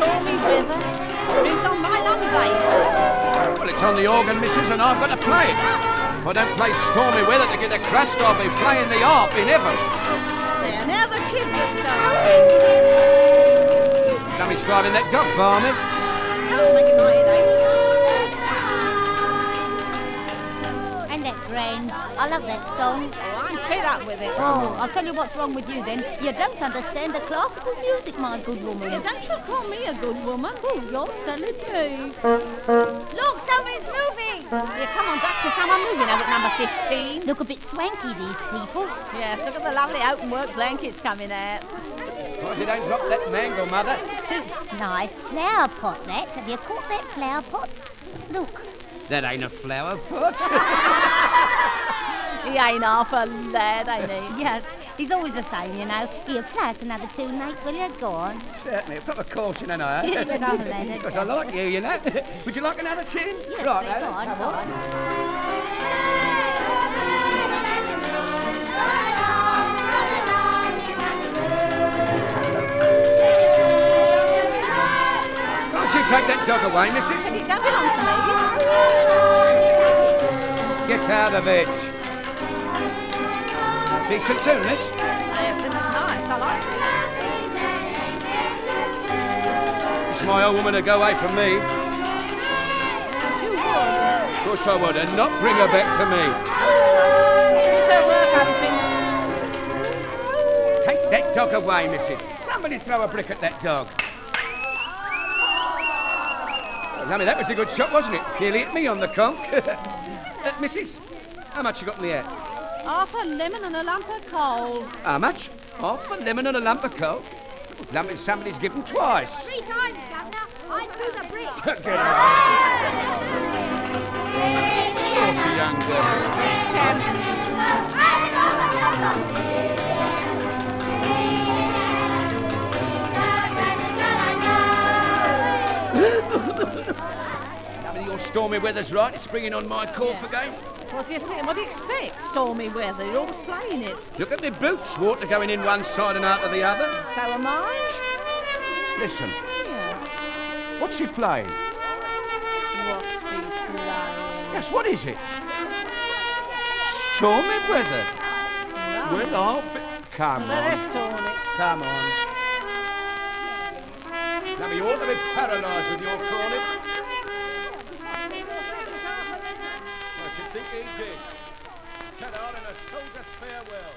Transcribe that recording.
Stormy weather. It's on my long day. Well, it's on the organ, missus, and I've got to play it. If I don't play Stormy weather to get a crust, I'll be playing the harp in heaven. There, now the kids are starting. Somebody's driving that dog, Barmy. Oh, making my head ache. And that grand. I love that song. Oh, I'm fed up with it. Oh, I'll tell you what's wrong with you then. You don't understand the classical music, my good woman. Yeah, don't you call me a good woman. Oh, you're telling me. Look, somebody's moving! Yeah, come on, Dr. Someone moving over at number 15. Look a bit swanky, these people. Yes, look at the lovely open work blankets coming out. Why you don't drop that mangle, Mother? Nice flower pot, that. Have you caught that flower pot? Look. That ain't a flower pot. He ain't half a lad, ain't he? Yes, he's always the same, you know. Here, play us another tune, mate, will you? Go on. Certainly, a proper caution, and I. Yes, another lad. Because I like you, you know. Would you like another tune? Yes, Right, go lad. on, go on. Can't you take that dog away, missus? It don't belong to me. Get out of it. Decent tune, this. Yes, this is nice. I like it. It's my old woman to go away from me. You would. Of course I would, and not bring her back to me. It's her work, Alfie. Take that dog away, missus. Somebody throw a brick at that dog. Well, I mean, that was a good shot, wasn't it? Nearly hit me on the conch. Missus, how much you got in the air? Half a lemon and a lump of coal. How much? Half a lemon and a lump of coal. Lump is somebody's given twice. 3 times, Governor. I threw the brick. Get out. Naughty young girl. I mean, your stormy weather's right. It's bringing on my cough again. What do you think? What do you expect? Stormy weather. You're always playing it. Look at my boots. Water going in one side and out of the other. So am I. Listen, Yeah. what's she playing? What's he playing? Yes, what is it? Stormy weather. No. Well, I'll be... Come Let on. us torn it. Come on. Now, you ought to be paralysed with your calling. I should think he did. Ta-da and a soldier's farewell.